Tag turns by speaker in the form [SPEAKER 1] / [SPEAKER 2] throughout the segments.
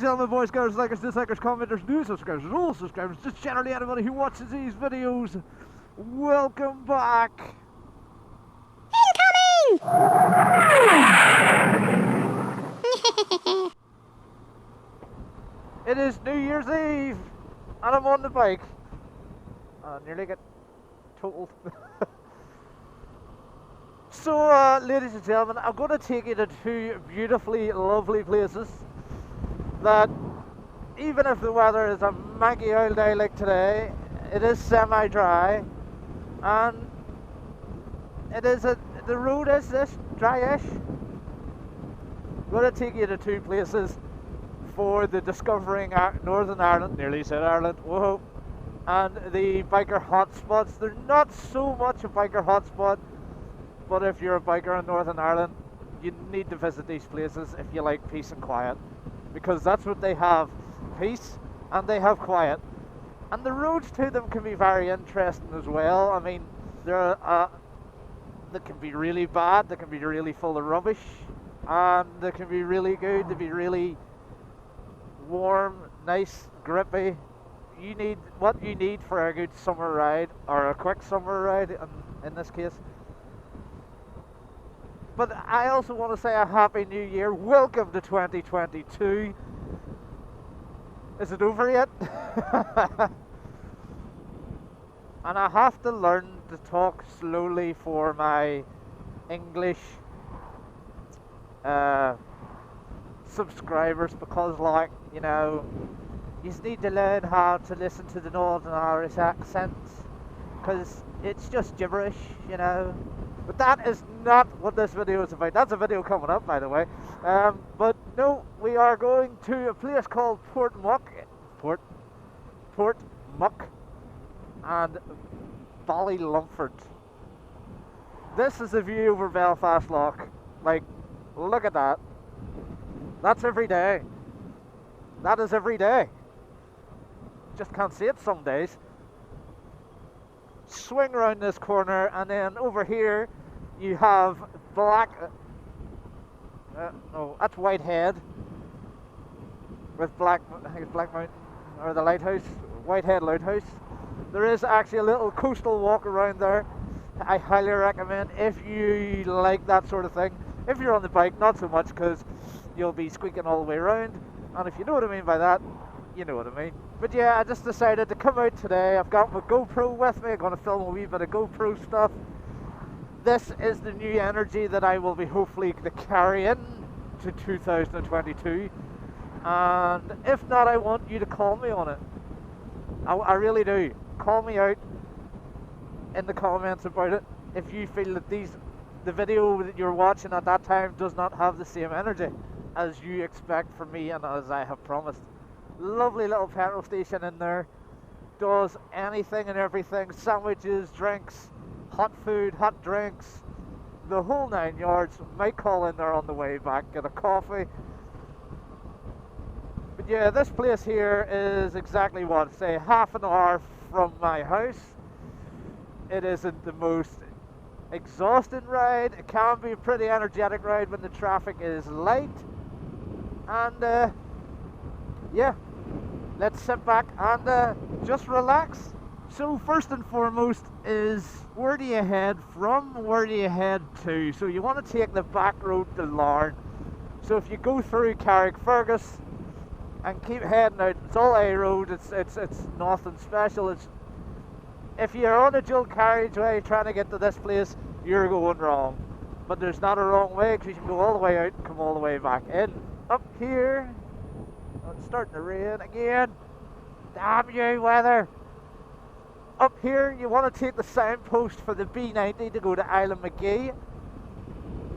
[SPEAKER 1] gentlemen, boys, girls, likers, dislikers, commenters, new subscribers, old subscribers, just generally anybody who watches these videos, welcome back.
[SPEAKER 2] Incoming!
[SPEAKER 1] It is New Year's Eve, and I'm on the bike. I nearly get totaled. So, ladies and gentlemen, I'm going to take you to two beautifully lovely places that, even if the weather is a manky old day like today, it is semi-dry, and the road is this dry-ish. I'm going to take you to two places for the Discovering Northern Ireland, nearly said Ireland, whoa, and the biker hotspots. They're not so much a biker hotspot, but if you're a biker in Northern Ireland, you need to visit these places if you like peace and quiet, because that's what they have, peace and they have quiet. And the roads to them can be very interesting as well. I mean, they can be really bad, they can be really full of rubbish, and they can be really good, they can be really warm, nice, grippy. What you need for a good summer ride, or a quick summer ride in this case. But I also want to say a Happy New Year. Welcome to 2022. Is it over yet? And I have to learn to talk slowly for my English subscribers, because, like, you know, you just need to learn how to listen to the Northern Irish accents, because it's just gibberish, you know. But that is not what this video is about. That's a video coming up, by the way. But no, we are going to a place called Portmuck, and Ballylumford. This is the view over Belfast Lough. Like, look at that. That's every day. That is every day. Just can't see it some days. Swing around this corner, and then over here you have that's Whitehead with Black Mountain, or the lighthouse, Whitehead Lighthouse. There is actually a little coastal walk around there. I highly recommend if you like that sort of thing. If you're on the bike, not so much, because you'll be squeaking all the way around, and if you know what I mean by that, you know what I mean. But yeah, I just decided to come out today. I've got my GoPro with me. I'm going to film a wee bit of GoPro stuff. This is the new energy that I will be hopefully carrying to 2022. And if not, I want you to call me on it. I really do. Call me out in the comments about it if you feel that the video that you're watching at that time does not have the same energy as you expect from me and as I have promised. Lovely little petrol station in there. Does anything and everything. Sandwiches, drinks, hot food, hot drinks, the whole 9 yards. Might call in there on the way back, get a coffee. But yeah, this place here is exactly what, say, half an hour from my house. It isn't the most exhausting ride. It can be a pretty energetic ride when the traffic is light. And yeah, let's sit back and just relax. So first and foremost is, where do you head from? Where do you head to? So you want to take the back road to Larne. So if you go through Carrickfergus and keep heading out, it's all A road. It's nothing special. It's, if you're on a dual carriageway trying to get to this place, you're going wrong. But there's not a wrong way, because you can go all the way out and come all the way back in. Up here, it's starting to rain again. Damn you, weather. Up here, you want to take the signpost for the B90 to go to Island McGee.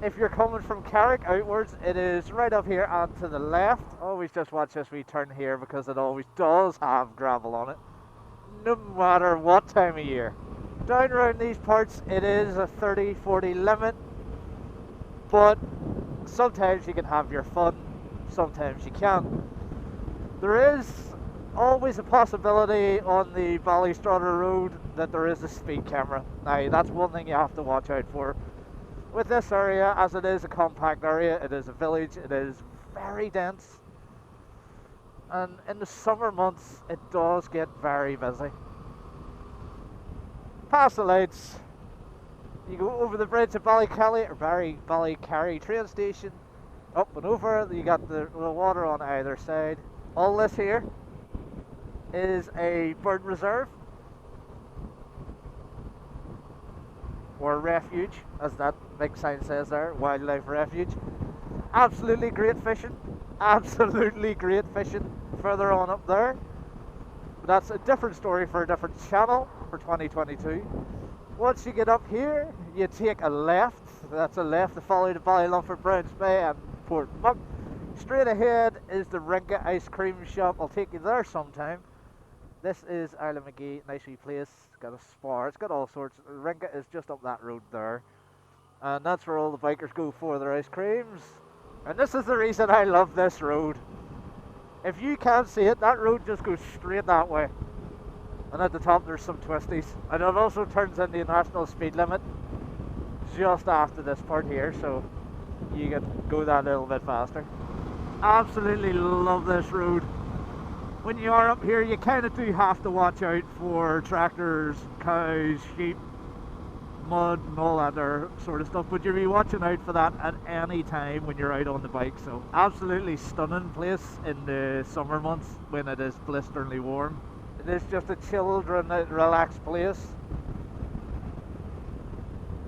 [SPEAKER 1] If you're coming from Carrick outwards, it is right up here and to the left. Always just watch this wee turn here, because it always does have gravel on it, no matter what time of year. Down around these parts, it is a 30-40 limit, but sometimes you can have your fun, sometimes you can't. There is always a possibility on the Ballystrada Road that there is a speed camera. Now, that's one thing you have to watch out for. With this area, as it is a compact area, it is a village, it is very dense. And in the summer months, it does get very busy. Past the lights, you go over the bridge at Ballykelly or Ballycarry train station, up and over, you got the water on either side. All this here is a bird reserve, or refuge, as that big sign says there, wildlife refuge. Absolutely great fishing, further on up there. But that's a different story for a different channel for 2022. Once you get up here, you take a left. That's a left to follow to Ballylumford, Browns Bay and Portmuck. Straight ahead is the Ringa ice cream shop. I'll take you there sometime. This is Isla McGee, nice wee place. It's got a spar, it's got all sorts. Ringa is just up that road there. And that's where all the bikers go for their ice creams. And this is the reason I love this road. If you can't see it, that road just goes straight that way. And at the top there's some twisties. And it also turns into the national speed limit just after this part here, so you can go that little bit faster. Absolutely love this road. When you are up here, you kind of do have to watch out for tractors, cows, sheep, mud and all that there sort of stuff, but you'll be watching out for that at any time when you're out on the bike. So absolutely stunning place in the summer months when it is blisteringly warm. It is just a chilled, relaxed place.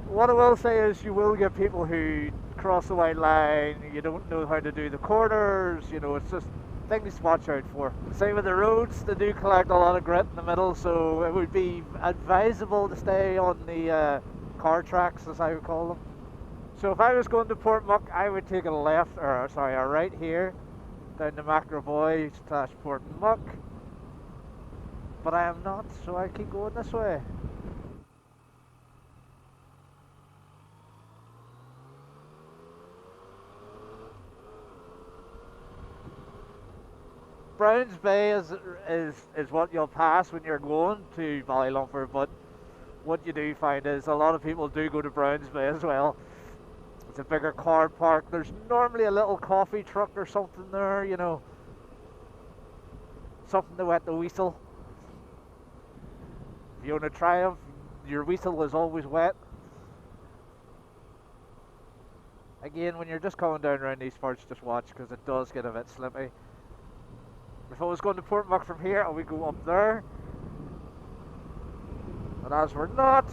[SPEAKER 1] What I will say is you will get people who cross the white line, you don't know how to do the corners, you know, it's just things to watch out for. Same with the roads, they do collect a lot of grit in the middle, so it would be advisable to stay on the car tracks, as I would call them. So if I was going to Portmuck, I would take a left, or sorry, a right here, down to Macroboy / Portmuck. But I am not, so I keep going this way. Browns Bay is what you'll pass when you're going to Ballylumford, but what you do find is a lot of people do go to Browns Bay as well. It's a bigger car park. There's normally a little coffee truck or something there, you know, something to wet the whistle. If you own a Triumph, your whistle is always wet. Again, when you're just coming down around these parts, just watch, because it does get a bit slippy. If I was going to Portmuck from here, I would go up there. But as we're not,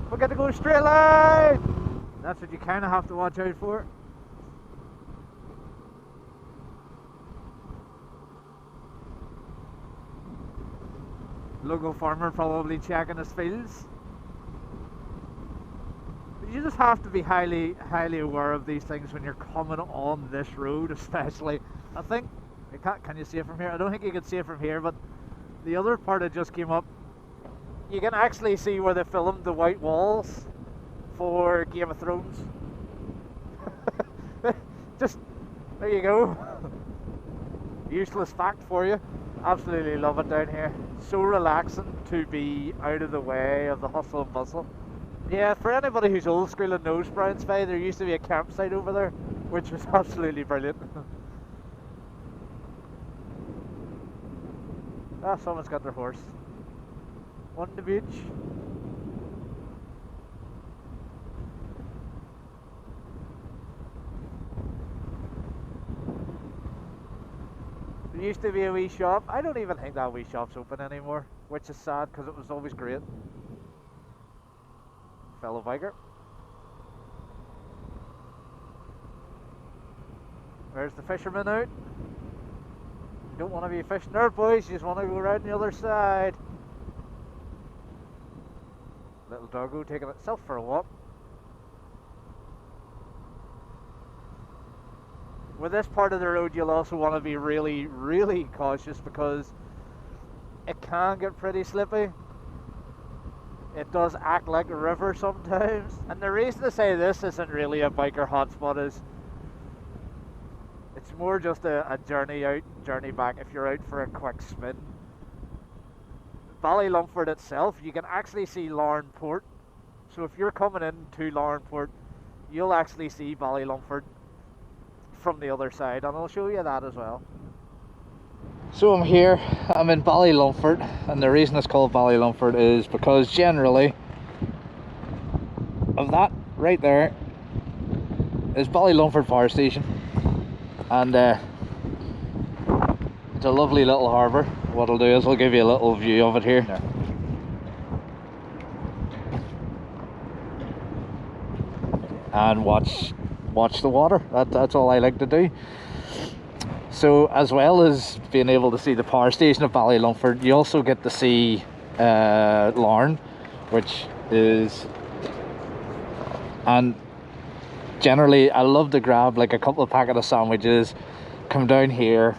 [SPEAKER 1] we're going to go straight line. That's what you kind of have to watch out for. Local farmer probably checking his fields. But you just have to be highly aware of these things when you're coming on this road, especially. I think, can you see it from here? I don't think you can see it from here, but the other part that just came up, you can actually see where they filmed the white walls for Game of Thrones. Just, there you go. Useless fact for you. Absolutely love it down here. So relaxing to be out of the way of the hustle and bustle. Yeah, for anybody who's old school and knows Browns Bay, there used to be a campsite over there, which was absolutely brilliant. Ah, someone's got their horse. On the beach. There used to be a wee shop. I don't even think that wee shop's open anymore, which is sad because it was always great. Fellow biker. There's the fisherman out. You don't want to be fishing there, boys. You just want to go around the other side. Little doggo taking itself for a walk. With this part of the road, you'll also want to be really cautious because it can get pretty slippy. It does act like a river sometimes. And the reason to say this isn't really a biker hotspot is it's more just a journey out, journey back if you're out for a quick spin. Ballylumford itself, you can actually see Larne Port. So if you're coming into Larne Port, you'll actually see Ballylumford from the other side, and I'll show you that as well. So I'm here, I'm in Ballylumford, and the reason it's called Ballylumford is because generally of that right there is Ballylumford Power Station, and it's a lovely little harbour. What I'll do is I'll give you a little view of it here. There. And watch the water. That's all I like to do. So as well as being able to see the power station of Ballylumford, you also get to see Larne, which is, and generally I love to grab like a couple of packet of sandwiches, come down here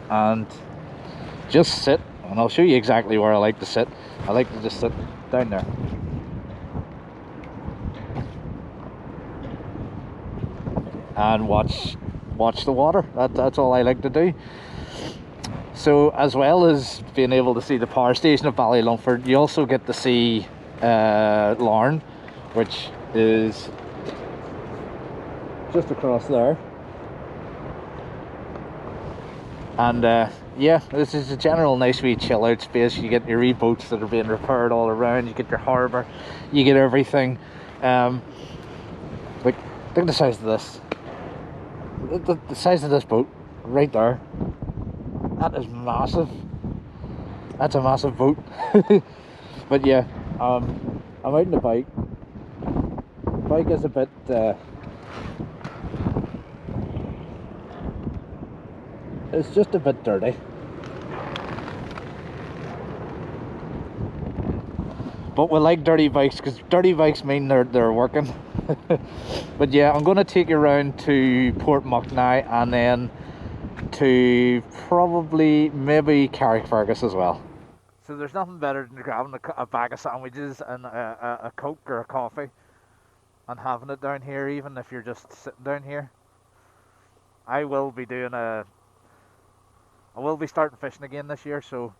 [SPEAKER 1] and just sit, and I'll show you exactly where I like to sit. I like to just sit down there. And watch the water. That's all I like to do. So as well as being able to see the power station of Ballylumford, you also get to see Larne, which is just across there. And yeah, this is a general nice wee chill out space. You get your wee boats that are being repaired all around, you get your harbour, you get everything. Like, look at the size of this. The size of this boat right there, that is massive. That's a massive boat. But yeah, I'm out on the bike. The bike is a bit it's just a bit dirty, but we like dirty bikes because dirty bikes mean they're working. But yeah, I'm going to take you around to Portmuck now, and then to probably maybe Carrickfergus as well. So there's nothing better than grabbing a bag of sandwiches and a Coke or a coffee and having it down here, even if you're just sitting down here. I will be starting fishing again this year, so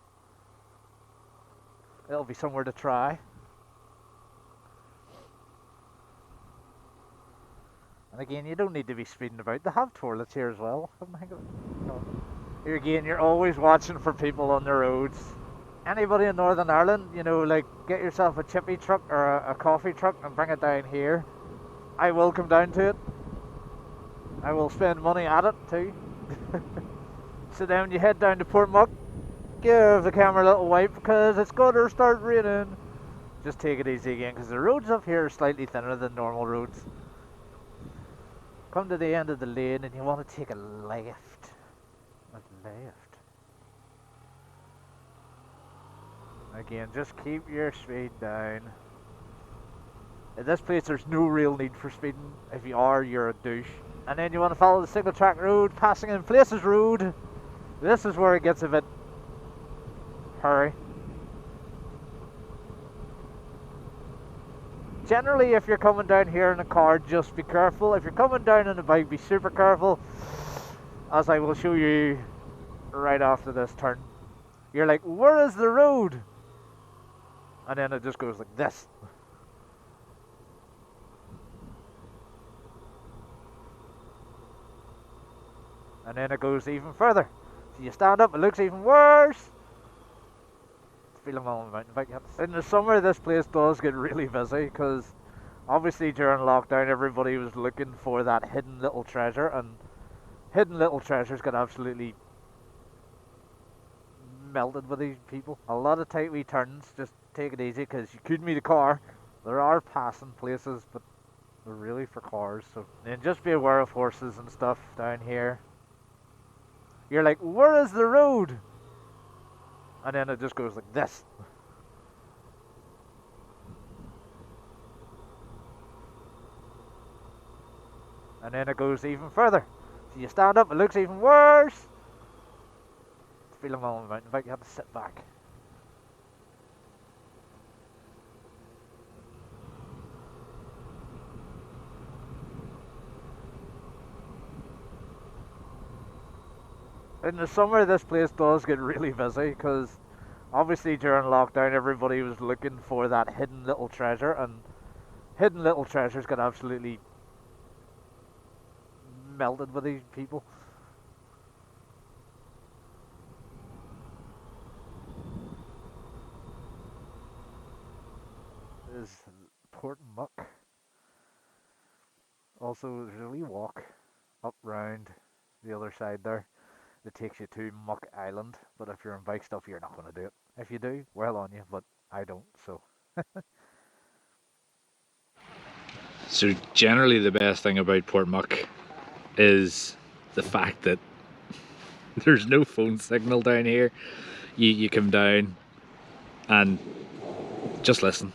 [SPEAKER 1] it'll be somewhere to try. And again, you don't need to be speeding about. They have toilets here as well. Here again, you're always watching for people on the roads. Anybody in Northern Ireland, you know, like, get yourself a chippy truck or a coffee truck and bring it down here. I will come down to it. I will spend money at it too. So then when you head down to Portmuck, give the camera a little wipe because it's going to start raining. Just take it easy again because the roads up here are slightly thinner than normal roads. Come to the end of the lane and you want to take a left. Again, just keep your speed down. In this place there's no real need for speeding. If you are, you're a douche. And then you want to follow the single track road, passing in Places Road. This is where it gets a bit hairy. Generally, if you're coming down here in a car, just be careful. If you're coming down on a bike, be super careful, as I will show you right after this turn. You're like, where is the road? And then it just goes like this. And then it goes even further. So you stand up, it looks even worse. Feeling well on a mountain bike. In the summer, this place does get really busy because obviously during lockdown everybody was looking for that hidden little treasure, and hidden little treasures got absolutely melted with these people. A lot of tight wee turns. Just take it easy because you could meet a car. There are passing places, but they're really for cars. So then just be aware of horses and stuff down here. You're like, where is the road? And then it just goes like this. And then it goes even further. So you stand up, it looks even worse. Feeling well on a mountain bike, you have to sit back. In the summer, this place does get really busy because obviously during lockdown everybody was looking for that hidden little treasure, and hidden little treasures got absolutely melted with these people. Also, there's a wee walk up round the other side there that takes you to Muck Island. But if you're on bike stuff, you're not going to do it. If you do, well on you, but I don't, so.
[SPEAKER 2] So generally the best thing about Portmuck is the fact that there's no phone signal down here. You come down and just listen.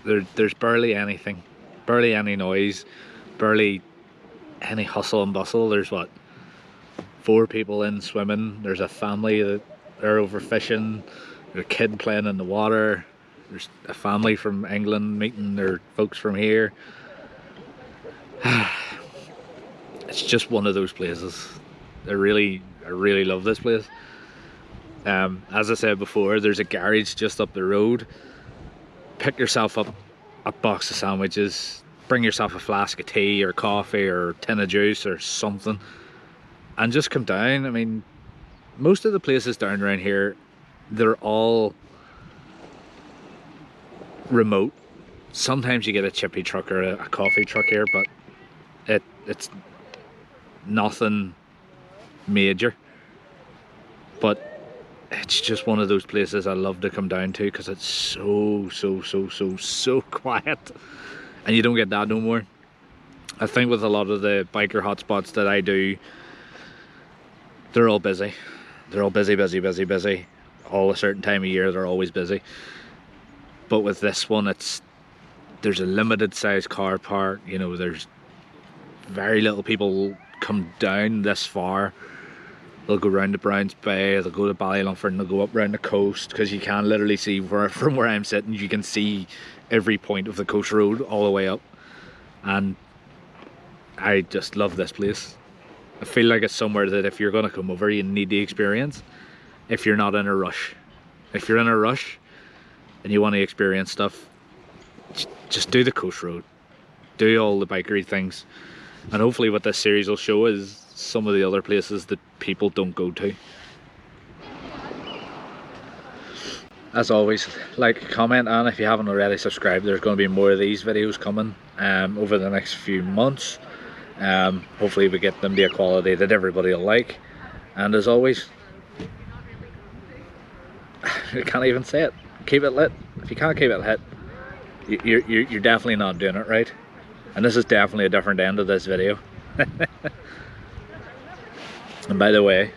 [SPEAKER 2] There's barely anything, barely any noise, barely any hustle and bustle. There's what, 4 people in swimming. There's a family that are over fishing. There's a kid playing in the water. There's a family from England meeting their folks from here. It's just one of those places. I really love this place. As I said before, there's a garage just up the road. Pick yourself up a box of sandwiches, bring yourself a flask of tea or coffee or a tin of juice or something, and just come down. I mean, most of the places down around here, they're all remote. Sometimes you get a chippy truck or a coffee truck here, but it's nothing major. But it's just one of those places I love to come down to because it's so quiet, and you don't get that no more. I think with a lot of the biker hotspots that I do, they're all busy. They're all busy. All a certain time of year, they're always busy. But with this one, there's a limited size car park. You know, there's very little people come down this far. They'll go round to Browns Bay, they'll go to Ballylumford, and they'll go up round the coast, because you can literally see from where I'm sitting, you can see every point of the coast road all the way up. And I just love this place. I feel like it's somewhere that if you're going to come over, you need the experience if you're not in a rush. If you're in a rush and you want to experience stuff, just do the coast road. Do all the bikery things. And hopefully what this series will show is some of the other places that people don't go to. As always, like, comment, and if you haven't already subscribed, there's going to be more of these videos coming over the next few months. Hopefully we get them to a quality that everybody will like. And as always, I can't even say it, keep it lit. If you can't keep it lit, you're definitely not doing it right. And this is definitely a different end of this video. And by the way,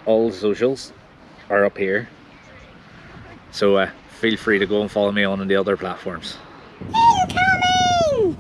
[SPEAKER 2] all the socials are up here, so feel free to go and follow me on the other platforms.
[SPEAKER 3] Incoming!